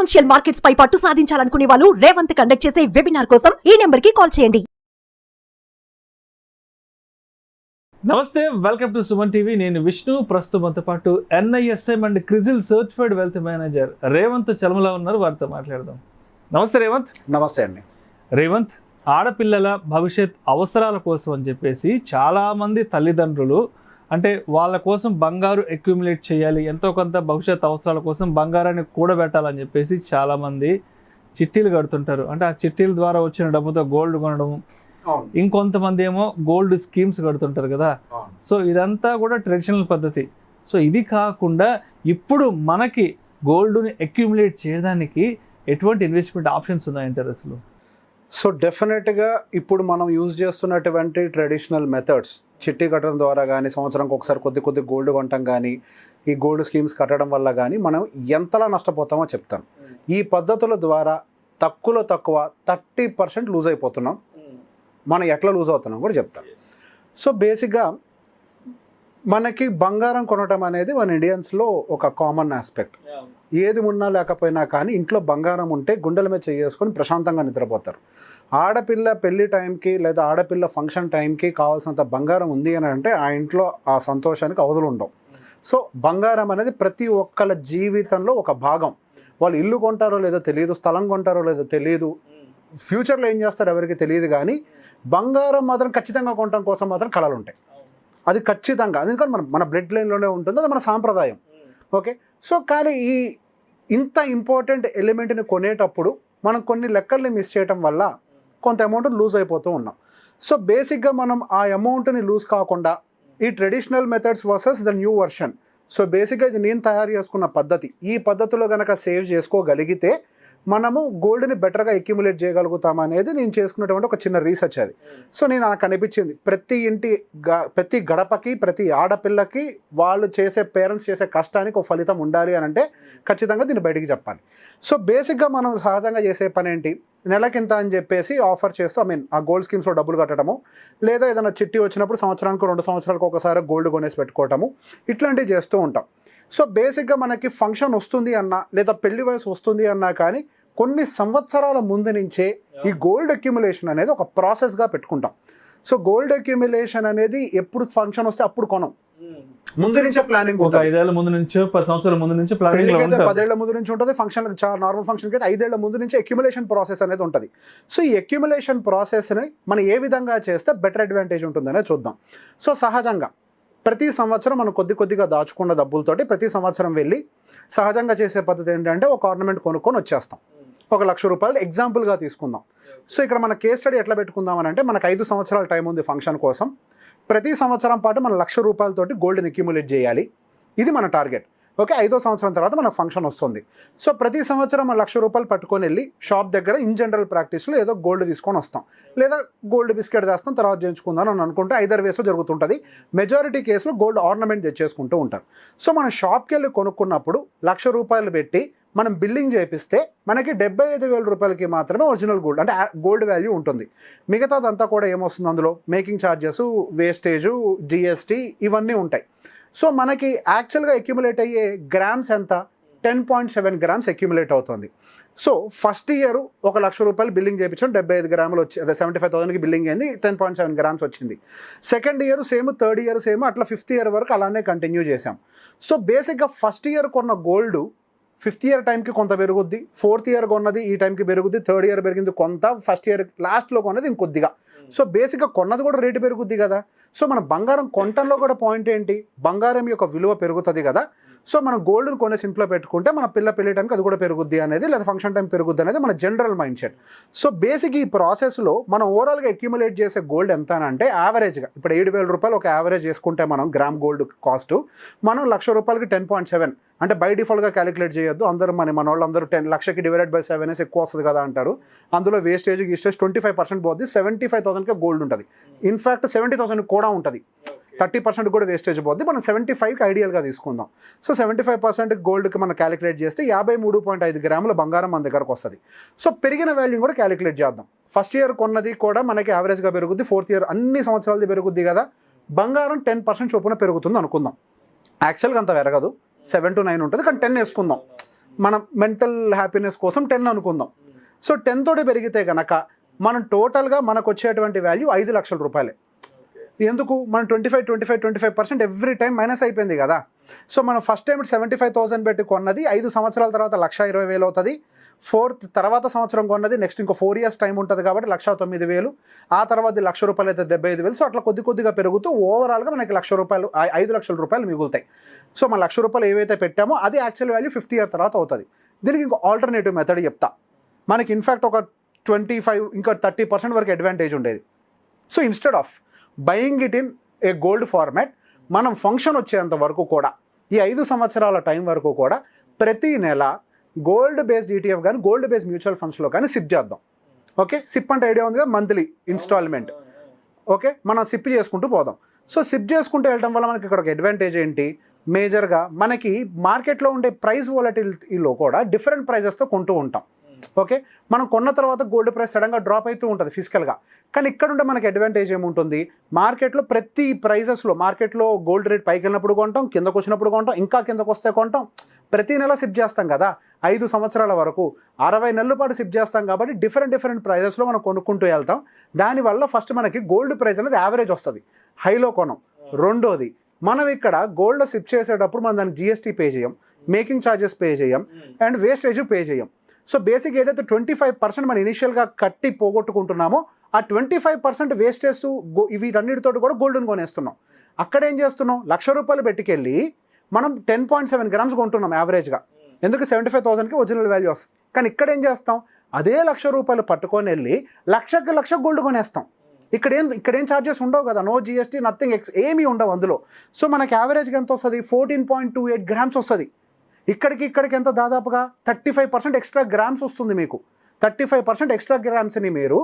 Financial markets పై పట్టు సాధించాలనుకునే వాళ్ళు Revanth conduct చేసే వెబినార్ కోసం ఈ నెంబర్ కి కాల్ చేయండి. నమస్తే, వెల్కమ్ టు సుమన్ టీవీ. నేను విష్ణు. ప్రస్తుతంతో పాటు NISM and CRISIL certified wealth manager Revanth Chalamala ఉన్నారు. వారితో మాట్లాడదాం. నమస్తే రేవంత్. నమస్తే అండి. రేవంత్, ఆడపిల్లల భవిష్యత్ అవసరాల కోసం అని చెప్పేసి చాలామంది తల్లిదండ్రులు అంటే వాళ్ళ కోసం బంగారు అక్యుములేట్ చేయాలి, ఎంతో కొంత భవిష్యత్ అవసరాల కోసం బంగారాన్ని కూడబెట్టాలని చెప్పేసి చాలామంది చిట్టీలు కడుతుంటారు. అంటే ఆ చిట్టీల ద్వారా వచ్చిన డబ్బుతో గోల్డ్ కొనడం, ఇంకొంతమంది ఏమో గోల్డ్ స్కీమ్స్ కడుతుంటారు కదా. సో ఇదంతా కూడా ట్రెడిషనల్ పద్ధతి. సో ఇది కాకుండా ఇప్పుడు మనకి గోల్డ్ని అక్యుములేట్ చేయడానికి ఎటువంటి ఇన్వెస్ట్మెంట్ ఆప్షన్స్ ఉన్నాయంటారు అసలు? సో డెఫినెట్గా ఇప్పుడు మనం యూజ్ చేస్తున్నటువంటి ట్రెడిషనల్ మెథడ్స్, చిట్టి కట్టడం ద్వారా కానీ, సంవత్సరానికి ఒకసారి కొద్ది గోల్డ్ కొనటం కానీ, ఈ గోల్డ్ స్కీమ్స్ కట్టడం వల్ల కానీ మనం ఎంతలా నష్టపోతామో చెప్తాను. ఈ పద్ధతుల ద్వారా తక్కువ 30% లూజ్ అయిపోతున్నాం. మనం ఎట్లా లూజ్ అవుతున్నాం కూడా చెప్తాను. సో బేసిక్గా మనకి బంగారం కొనటం అనేది మన ఇండియన్స్లో ఒక కామన్ ఆస్పెక్ట్. ఏది ఉన్నా లేకపోయినా కానీ ఇంట్లో బంగారం ఉంటే గుండెల మీద చేసుకొని ప్రశాంతంగా నిద్రపోతారు. ఆడపిల్ల పెళ్లి టైంకి లేదా ఆడపిల్ల ఫంక్షన్ టైంకి కావాల్సినంత బంగారం ఉంది అని అంటే ఆ ఇంట్లో ఆ సంతోషానికి అవధులు ఉండవు. సో బంగారం అనేది ప్రతి ఒక్కళ్ళ జీవితంలో ఒక భాగం. వాళ్ళు ఇల్లు కొంటారో లేదో తెలియదు, స్థలం కొంటారో లేదో తెలియదు, ఫ్యూచర్లో ఏం చేస్తారో ఎవరికి తెలియదు, కానీ బంగారం మాత్రం ఖచ్చితంగా కొనడం కోసం మాత్రం కళలు ఉంటాయి. అది ఖచ్చితంగా, ఎందుకంటే మన బ్లడ్ లైన్లోనే ఉంటుంది, అది మన సాంప్రదాయం. ఓకే. సో కానీ ఈ ఇంత ఇంపార్టెంట్ ఎలిమెంట్ని కొనేటప్పుడు మనం కొన్ని లెక్కల్ని మిస్ చేయటం వల్ల కొంత అమౌంట్ లూజ్ అయిపోతూ ఉన్నాం. సో బేసిక్గా మనం ఆ అమౌంట్ని లూజ్ కాకుండా ఈ traditional methods versus the new version. So బేసిక్గా ఇది నేను తయారు చేసుకున్న పద్ధతి. ఈ పద్ధతిలో కనుక సేవ్ చేసుకోగలిగితే మనము గోల్డ్ని బెటర్గా అక్యుములేట్ చేయగలుగుతాం అనేది నేను చేసుకున్నటువంటి ఒక చిన్న రీసెర్చ్ అది. సో నాకు అనిపించింది ప్రతి గడపకి, ప్రతి ఆడపిల్లకి వాళ్ళు పేరెంట్స్ చేసే కష్టానికి ఒక ఫలితం ఉండాలి అని అంటే ఖచ్చితంగా దీన్ని బయటికి చెప్పాలి. సో బేసిక్గా మనం సహజంగా చేసే పని ఏంటి, నెలకింత అని చెప్పేసి ఆఫర్ చేస్తూ ఆ గోల్డ్ స్కీమ్స్లో డబ్బులు కట్టడము, లేదా ఏదైనా చిట్టి వచ్చినప్పుడు సంవత్సరానికి 2 సంవత్సరాలకు ఒకసారి గోల్డ్ కొనేసి పెట్టుకోవటము, ఇట్లాంటివి చేస్తూ ఉంటాం. సో బేసిక్గా మనకి ఫంక్షన్ వస్తుంది అన్నా లేదా పెళ్లి వయసు వస్తుంది అన్నా కానీ కొన్ని సంవత్సరాల ముందు నుంచే ఈ గోల్డ్ అక్యుములేషన్ అనేది ఒక ప్రాసెస్గా పెట్టుకుంటాం. సో గోల్డ్ అక్యుములేషన్ అనేది ఎప్పుడు ఫంక్షన్ వస్తే అప్పుడు కొనం, ముందు నుంచే ప్లానింగ్ ఉంటుంది. 5 ఏళ్ల ముందు నుంచి, 10 సంవత్సరాల ముందు నుంచి ప్లానింగ్, 10 ఏళ్ల ముందు నుంచి ఉంటుంది. ఫంక్షన్ చాలా నార్మల్ ఫంక్షన్కి అయితే 5 ఏళ్ల ముందు నుంచి అక్యుములేషన్ ప్రాసెస్ అనేది ఉంటుంది. సో ఈ అక్యుములేషన్ ప్రాసెస్ని మనం ఏ విధంగా చేస్తే బెటర్ అడ్వాంటేజ్ ఉంటుందనేది చూద్దాం. సో సహజంగా ప్రతి సంవత్సరం మనం కొద్దిగా దాచుకున్న డబ్బులతోటి ప్రతి సంవత్సరం వెళ్ళి సహజంగా చేసే పద్ధతి ఏంటంటే ఒక ఆర్నమెంట్ కొనుక్కొని వచ్చేస్తాం. 1,00,000 రూపాయలు ఎగ్జాంపుల్గా తీసుకుందాం. సో ఇక్కడ మన కేస్ స్టడీ ఎట్లా పెట్టుకుందామని అంటే మనకు 5 సంవత్సరాల టైం ఉంది ఫంక్షన్ కోసం. ప్రతి సంవత్సరం పాటు మనం 1,00,000 రూపాయలతోటి గోల్డ్ని అక్యుములేట్ చేయాలి. ఇది మన టార్గెట్. ఓకే. 5వ సంవత్సరం తర్వాత మనకు ఫంక్షన్ వస్తుంది. సో ప్రతి సంవత్సరం మనం 1,00,000 రూపాయలు పట్టుకొని వెళ్ళి షాప్ దగ్గర ఇన్ జనరల్ ప్రాక్టీస్లో ఏదో గోల్డ్ తీసుకొని వస్తాం, లేదా గోల్డ్ బిస్కెట్ తెస్తాం, తర్వాత చేయించుకుందాం అని అనుకుంటే 5 వేస్లో జరుగుతుంటుంది. మెజారిటీ కేసులో గోల్డ్ ఆర్నమెంట్ తెచ్చేసుకుంటూ ఉంటారు. సో మనం షాప్కి వెళ్ళి కొనుక్కున్నప్పుడు 1,00,000 రూపాయలు పెట్టి మనం బిల్లింగ్ చేపిస్తే మనకి 75,000 రూపాయలకి మాత్రమే ఒరిజినల్ గోల్డ్ అంటే గోల్డ్ వాల్యూ ఉంటుంది. మిగతాదంతా కూడా ఏమొస్తుంది, అందులో మేకింగ్ ఛార్జెస్, వేస్టేజు, GST ఇవన్నీ ఉంటాయి. సో మనకి యాక్చువల్గా అక్యుములేట్ అయ్యే గ్రామ్స్ ఎంత, 10.7 గ్రామ్స్ అక్యుములేట్ అవుతుంది. సో ఫస్ట్ ఇయర్ 1,00,000 రూపాయలు బిల్లింగ్ చేయించాం, 75 గ్రాములు వచ్చి అదే 75,000కి బిల్లింగ్ అయింది, 10.7 గ్రామ్స్ వచ్చింది. Second year same, third year same, అట్లా 5th ఇయర్ వరకు అలానే కంటిన్యూ చేసాం. సో బేసిక్గా ఫస్ట్ ఇయర్ కొన్న గోల్డ్ 5th ఇయర్ టైంకి కొంత పెరుగుద్ది, 4th ఇయర్ కొన్నది ఈ టైంకి పెరుగుద్ది, 3rd ఇయర్ పెరిగింది కొంత, ఫస్ట్ ఇయర్ లాస్ట్లో కొన్నది ఇంకొద్దిగా. సో బేసిక్గా కొన్నది కూడా రేటు పెరుగుద్ది కదా. సో మన బంగారం కొనటంలో కూడా పాయింట్ ఏంటి, బంగారం యొక్క విలువ పెరుగుతుంది కదా. సో మనం గోల్డ్ని కొనేసి ఇంట్లో పెట్టుకుంటే మన పెళ్లి టైంకి అది కూడా పెరుగుద్ది అనేది, లేదా ఫంక్షన్ టైం పెరుగుద్ది అనేది మన general mind set. So basic ఈ ప్రాసెస్లో మనం ఓవరాల్గా అక్యుములేట్ చేసే గోల్డ్ ఎంత అంటే యావరేజ్గా ఇప్పుడు 7,000 రూపాయలు ఒక యావరేజ్ చేసుకుంటే మనం గ్రామ్ గోల్డ్ కాస్ట్ మనం 1,00,000 రూపాయలకి 10.7 అంటే బై డిఫాల్ట్గా క్యాలిక్యులేట్ చేయొద్దు. అందరూ మన వాళ్ళందరూ 10,00,000కి డివైడెడ్ బై 7 ఎక్కువ వస్తుంది కదా అంటారు. అందులో వేస్టేజ్ 25% పోద్ది, 75,000కే గోల్డ్ ఉంటుంది. ఇన్ఫ్యాక్ట్ 70,000 కూడా ఉంటుంది, 30% కూడా వేస్టేజ్ పోద్ది. మనం 75కి ఐడియల్గా తీసుకుందాం. సో 75% గోల్డ్కి మనం క్యాలిక్యులేట్ చేస్తే 53.5 గ్రాముల బంగారం మన దగ్గరకు వస్తుంది. సో పెరిగిన వాల్యూ కూడా క్యాలిక్యులేట్ చేద్దాం. ఫస్ట్ ఇయర్ కొన్నది కూడా మనకి యావరేజ్గా పెరుగుద్ది, 4th ఇయర్ అన్ని సంవత్సరాలది పెరుగుద్ది కదా. బంగారం 10% చొప్పున పెరుగుతుంది అనుకుందాం. యాక్చువల్గా అంత పెరగదు, 7 to 9 ఉంటుంది, కానీ 10 వేసుకుందాం. మనం మెంటల్ హ్యాపీనెస్ కోసం 10 అనుకుందాం. సో 10 తోటి పెరిగితే కనుక మనం టోటల్గా మనకు వచ్చేటువంటి వాల్యూ 5 లక్షల రూపాయలే. ఎందుకు మనం 25% ఎవ్రీ టైం మైనస్ అయిపోయింది కదా. సో మనం ఫస్ట్ టైం 75,000 పెట్టి కొన్నది 5 సంవత్సరాల తర్వాత 1,20,000 అవుతుంది. తర్వాత సంవత్సరం కొన్నది నెక్స్ట్ ఇంకో 4 years టైం ఉంటుంది కాబట్టి 1,09,000. ఆ తర్వాత 1,00,000 రూపాయలు అయితే 75,000. సో అట్లా కొద్దిగా పెరుగుతూ ఓవరాల్గా మనకి 1,00,000 రూపాయలు 5 లక్షల రూపాయలు మిగులుతాయి. సో మన 1,00,000 రూపాయలు ఏవైతే పెట్టామో అది యాక్చువల్ వాల్యూ 50 years తర్వాత అవుతుంది. దీనికి ఇంకో ఆల్టర్నేటివ్ మెథడ్ చెప్తా. మనకి ఇన్ఫ్యాక్ట్ ఒక 25 ఇంకా 30% వరకు అడ్వాంటేజ్ ఉండేది. So instead of buying it in a gold format, మనం ఫంక్షన్ వచ్చేంత వరకు కూడా ఈ 5 సంవత్సరాల టైం వరకు కూడా ప్రతి నెల గోల్డ్ బేస్డ్ ETF కానీ గోల్డ్ బేస్డ్ మ్యూచువల్ ఫండ్స్లో కానీ సిప్ చేద్దాం. ఓకే, సిప్ అంటే ఐడియా ఉంది కదా, మంత్లీ ఇన్స్టాల్మెంట్. ఓకే, మనం సిప్ చేసుకుంటూ పోదాం. సో సిప్ చేసుకుంటూ వెళ్ళడం వల్ల మనకి ఇక్కడ ఒక అడ్వాంటేజ్ ఏంటి, మేజర్గా మనకి మార్కెట్లో ఉండే ప్రైస్ వాలటిలిటీలో కూడా డిఫరెంట్ ప్రైజెస్తో కొంటూ ఉంటాం. ఓకే, మనం కొన్న తర్వాత గోల్డ్ ప్రైస్ సడన్గా డ్రాప్ అవుతూ ఉంటుంది ఫిజికల్గా. కానీ ఇక్కడ ఉంటే మనకి అడ్వాంటేజ్ ఏముంటుంది, మార్కెట్లో ప్రతి ప్రైజెస్లో మార్కెట్లో గోల్డ్ రేట్ పైకి వెళ్ళినప్పుడు కొంటాం, కిందకు వచ్చినప్పుడు కొంటాం, ఇంకా కిందకు వస్తే కొంటాం. ప్రతి నెల సిప్ చేస్తాం కదా 5 సంవత్సరాల వరకు, 60 నెలల పాటు సిప్ చేస్తాం కాబట్టి డిఫరెంట్ ప్రైజెస్లో మనం కొనుక్కుంటూ వెళ్తాం. దానివల్ల ఫస్ట్ మనకి గోల్డ్ ప్రైస్ అనేది యావరేజ్ వస్తుంది, హైలో కొనం. రెండోది, మనం ఇక్కడ గోల్డ్ సిప్ చేసేటప్పుడు మనం దానికి GST పే చేయం, మేకింగ్ ఛార్జెస్ పే చేయం, అండ్ వేస్టేజ్ పే చేయం. సో బేసిక్ ఏదైతే 25% మనం ఇనిషియల్గా కట్టి పోగొట్టుకుంటున్నామో ఆ 25% వేస్టేజ్ వీటన్నిటితో కూడా గోల్డ్ని కొనేస్తున్నాం. అక్కడ ఏం చేస్తున్నాం, 1,00,000 రూపాయలు పెట్టుకెళ్ళి మనం 10.7 grams కొంటున్నాం యావరేజ్గా. ఎందుకు 75,000కి ఒరిజినల్ వాల్యూ వస్తుంది. కానీ ఇక్కడ ఏం చేస్తాం, అదే 1,00,000 రూపాయలు పట్టుకొని వెళ్ళి 1,00,000 గోల్డ్ కొనేస్తాం. ఇక్కడేం ఛార్జెస్ ఉండవు కదా, నో GST నథింగ్ ఏమీ ఉండవు అందులో. సో మనకి యావరేజ్గా ఎంత వస్తుంది, 14.28 grams వస్తుంది. ఇక్కడికి ఎంత దాదాపుగా 35% ఎక్స్ట్రా గ్రామ్స్ వస్తుంది మీకు. 35% ఎక్స్ట్రా గ్రామ్స్ని మీరు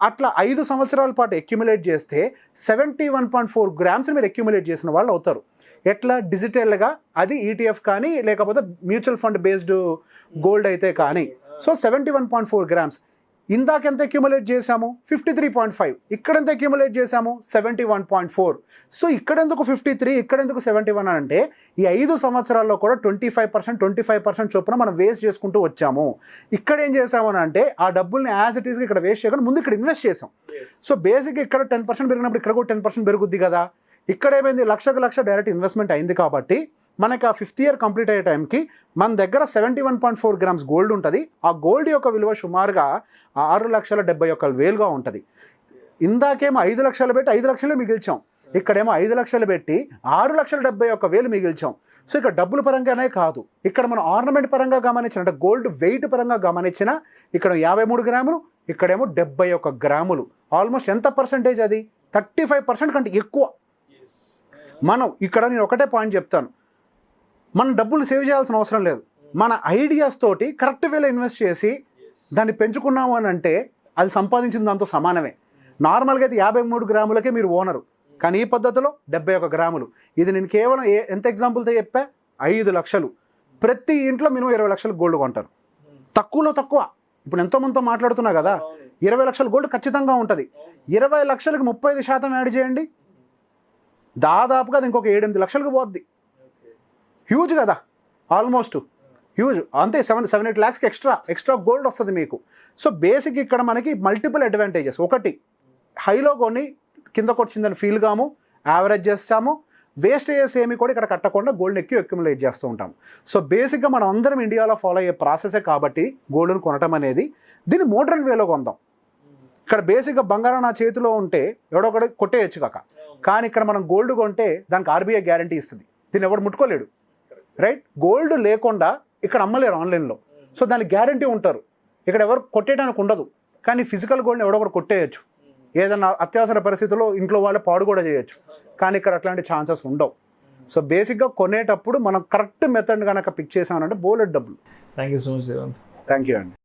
అట్లా 5 సంవత్సరాల పాటు అక్యుములేట్ చేస్తే 71.4 grams మీరు అక్యుములేట్ చేసిన వాళ్ళు అవుతారు. ఎట్లా, డిజిటల్గా, అది ETF కానీ లేకపోతే మ్యూచువల్ ఫండ్ బేస్డ్ గోల్డ్ అయితే కానీ. So 71.4 grams. ఇందాక ఎంత అక్యుములేట్ చేశాము, 53.5. ఇక్కడ ఎంత అక్యుములేట్ చేశాము, 71.4. సో ఇక్కడెందుకు 53, ఇక్కడెందుకు 71 అంటే ఈ 5 సంవత్సరాల్లో కూడా 25% చొప్పున మనం వేస్ట్ చేసుకుంటూ వచ్చాము. ఇక్కడ ఏం చేసామని అంటే ఆ డబ్బుల్ని యాజ్ ఇట్ ఈస్గా ఇక్కడ వేస్ట్ చేయకుండా ముందు ఇక్కడ ఇన్వెస్ట్ చేసాం. సో బేసిక్గా ఇక్కడ 10% పెరిగినప్పుడు ఇక్కడ కూడా 10% పెరుగుద్ది కదా. ఇక్కడ ఏమైంది, 1,00,000 డైరెక్ట్ ఇన్వెస్ట్మెంట్ అయింది కాబట్టి మనకి ఆ 5th year కంప్లీట్ అయ్యే టైంకి మన దగ్గర 71.4 grams గోల్డ్ ఉంటుంది. ఆ గోల్డ్ యొక్క విలువ సుమారుగా 6,71,000 ఉంటుంది. ఇందాకేమో 5 లక్షలు పెట్టి 5 లక్షలు మిగిల్చాం, ఇక్కడేమో 5 లక్షలు పెట్టి 6,71,000 మిగిల్చాం. సో ఇక్కడ డబ్బుల పరంగానే కాదు, ఇక్కడ మనం ఆర్నమెంట్ పరంగా గమనించిన, అంటే గోల్డ్ వెయిట్ పరంగా గమనించిన, ఇక్కడ 53 గ్రాములు, ఇక్కడేమో 71 గ్రాములు. ఆల్మోస్ట్ ఎంత పర్సెంటేజ్ అది, 35% కంటే ఎక్కువ. మనం ఇక్కడ నేను ఒకటే పాయింట్ చెప్తాను, మనం డబ్బులు సేవ్ చేయాల్సిన అవసరం లేదు. మన ఐడియాస్ తోటి కరెక్ట్ వేలో ఇన్వెస్ట్ చేసి దాన్ని పెంచుకున్నాము అని అంటే అది సంపాదించిన దాంతో సమానమే. నార్మల్గా అయితే 53 గ్రాములకే మీరు ఓనరు, కానీ ఈ పద్ధతిలో 71 గ్రాములు. ఇది నేను కేవలం ఎంత ఎగ్జాంపుల్తో చెప్పా, 5 లక్షలు. ప్రతి ఇంట్లో మినిమం 20 లక్షలు గోల్డ్ కొంటారు, తక్కువలో తక్కువ. ఇప్పుడు ఎంతోమందితో మాట్లాడుతున్నా కదా, 20 లక్షల గోల్డ్ ఖచ్చితంగా ఉంటుంది. 20 లక్షలకి 35% యాడ్ చేయండి, దాదాపుగా అది ఇంకొక 7-8 లక్షలకు పోద్ది. హ్యూజ్ కదా, ఆల్మోస్ట్ హ్యూజ్. అంతే 7-8 lakhsకి ఎక్స్ట్రా గోల్డ్ వస్తుంది మీకు. సో బేసిక్ ఇక్కడ మనకి మల్టిపుల్ అడ్వాంటేజెస్. ఒకటి, హైలో కొని కిందకు వచ్చిందని ఫీల్ కాము, యావరేజ్ చేస్తాము, వేస్టేజెస్ ఏమి కూడా ఇక్కడ కట్టకుండా గోల్డ్ని అక్యుములేట్ చేస్తూ ఉంటాం. సో బేసిక్గా మనం అందరం ఇండియాలో ఫాలో అయ్యే ప్రాసెసే కాబట్టి గోల్డ్ని కొనటం అనేది. దీన్ని మోడర్న్ వేలో కొందాం. ఇక్కడ బేసిక్గా బంగారం నా చేతిలో ఉంటే ఎవడో ఒకటి కొట్టేయచ్చు కాక, కానీ ఇక్కడ మనం గోల్డ్ కొంటే దానికి RBI గ్యారంటీ ఇస్తుంది, దీన్ని ఎవడు ముట్టుకోలేడు. రైట్, గోల్డ్ లేకుండా ఇక్కడ అమ్మలేరు ఆన్లైన్లో. సో దానికి గ్యారంటీ ఉంటారు, ఇక్కడ ఎవరు కొట్టేయడానికి ఉండదు. కానీ ఫిజికల్ గోల్డ్ని ఎవడో ఒకటి కొట్టేయచ్చు, ఏదైనా అత్యవసర పరిస్థితుల్లో ఇంట్లో వాళ్ళు పాడు కూడా చేయొచ్చు. కానీ ఇక్కడ అట్లాంటి ఛాన్సెస్ ఉండవు. సో బేసిక్గా కొనేటప్పుడు మనం కరెక్ట్ మెథడ్ కనుక పిక్ చేసామనంటే బోలెడ్ డబ్బులు. Thank you so much. Thank you అండి.